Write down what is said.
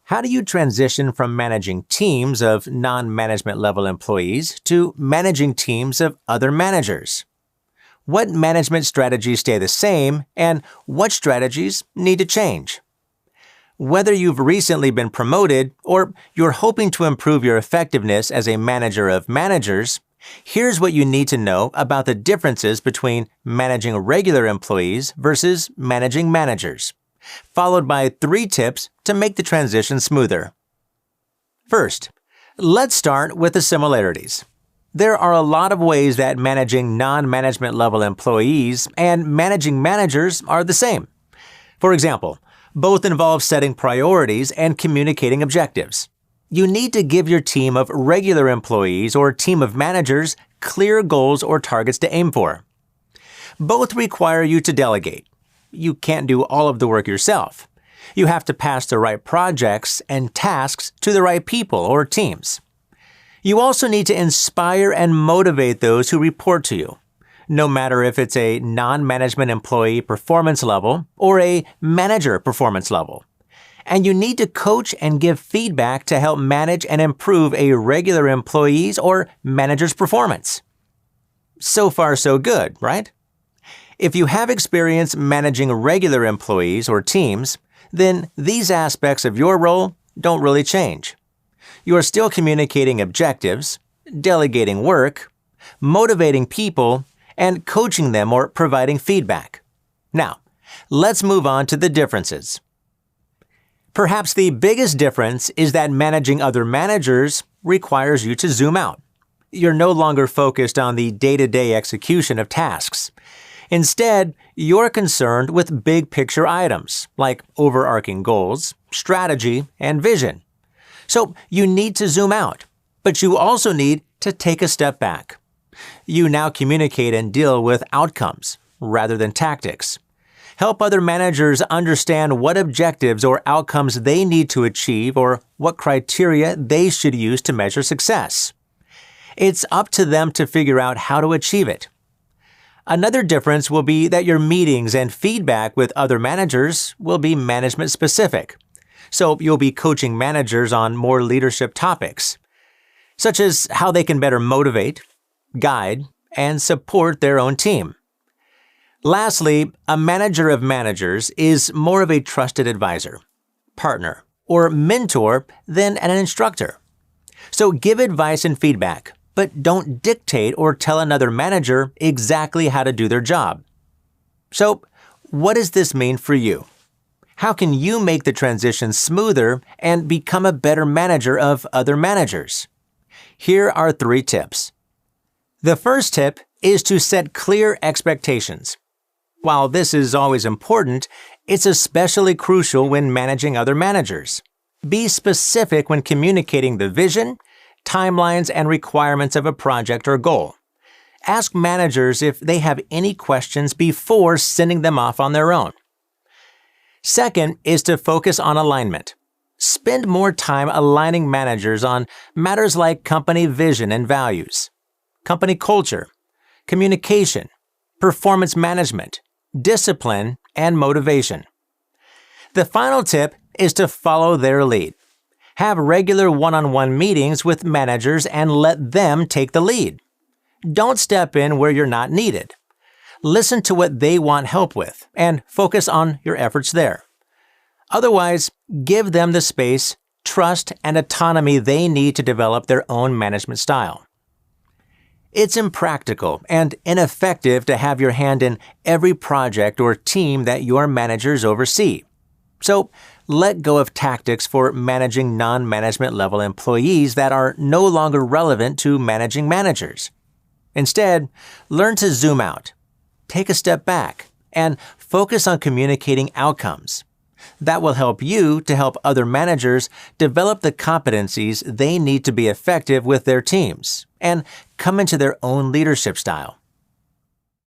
How do you transition from managing teams of non-management level employees to managing teams of other managers? What management strategies stay the same, and what strategies need to change? Whether you've recently been promoted or you're hoping to improve your effectiveness as a manager of managers, here's what you need to know about the differences between managing regular employees versus managing managers, followed by 3 tips to make the transition smoother. First, let's start with the similarities. There are a lot of ways that managing non-management level employees and managing managers are the same. For example, both involve setting priorities and communicating objectives. You need to give your team of regular employees or team of managers clear goals or targets to aim for. Both require you to delegate. You can't do all of the work yourself. You have to pass the right projects and tasks to the right people or teams. You also need to inspire and motivate those who report to you, no matter if it's a non-management employee performance level or a manager performance level. And you need to coach and give feedback to help manage and improve a regular employee's or manager's performance. So far, so good, right? If you have experience managing regular employees or teams, then these aspects of your role don't really change. You are still communicating objectives, delegating work, motivating people, and coaching them or providing feedback. Now, let's move on to the differences. Perhaps the biggest difference is that managing other managers requires you to zoom out. You're no longer focused on the day-to-day execution of tasks. Instead, you're concerned with big picture items like overarching goals, strategy, and vision. So you need to zoom out, but you also need to take a step back. You now communicate and deal with outcomes rather than tactics. Help other managers understand what objectives or outcomes they need to achieve or what criteria they should use to measure success. It's up to them to figure out how to achieve it. Another difference will be that your meetings and feedback with other managers will be management specific. So you'll be coaching managers on more leadership topics, such as how they can better motivate, guide, and support their own team. Lastly, a manager of managers is more of a trusted advisor, partner, or mentor than an instructor. So give advice and feedback, but don't dictate or tell another manager exactly how to do their job. So, what does this mean for you? How can you make the transition smoother and become a better manager of other managers? Here are 3 tips. The first tip is to set clear expectations. While this is always important, it's especially crucial when managing other managers. Be specific when communicating the vision, timelines, and requirements of a project or goal. Ask managers if they have any questions before sending them off on their own. Second is to focus on alignment. Spend more time aligning managers on matters like company vision and values, company culture, communication, performance management, discipline, and motivation. The final tip is to follow their lead. Have regular one-on-one meetings with managers and let them take the lead. Don't step in where you're not needed. Listen to what they want help with and focus on your efforts there. Otherwise, give them the space, trust, and autonomy they need to develop their own management style. It's impractical and ineffective to have your hand in every project or team that your managers oversee. So, let go of tactics for managing non-management level employees that are no longer relevant to managing managers. Instead, learn to zoom out, take a step back, and focus on communicating outcomes. That will help you to help other managers develop the competencies they need to be effective with their teams and come into their own leadership style.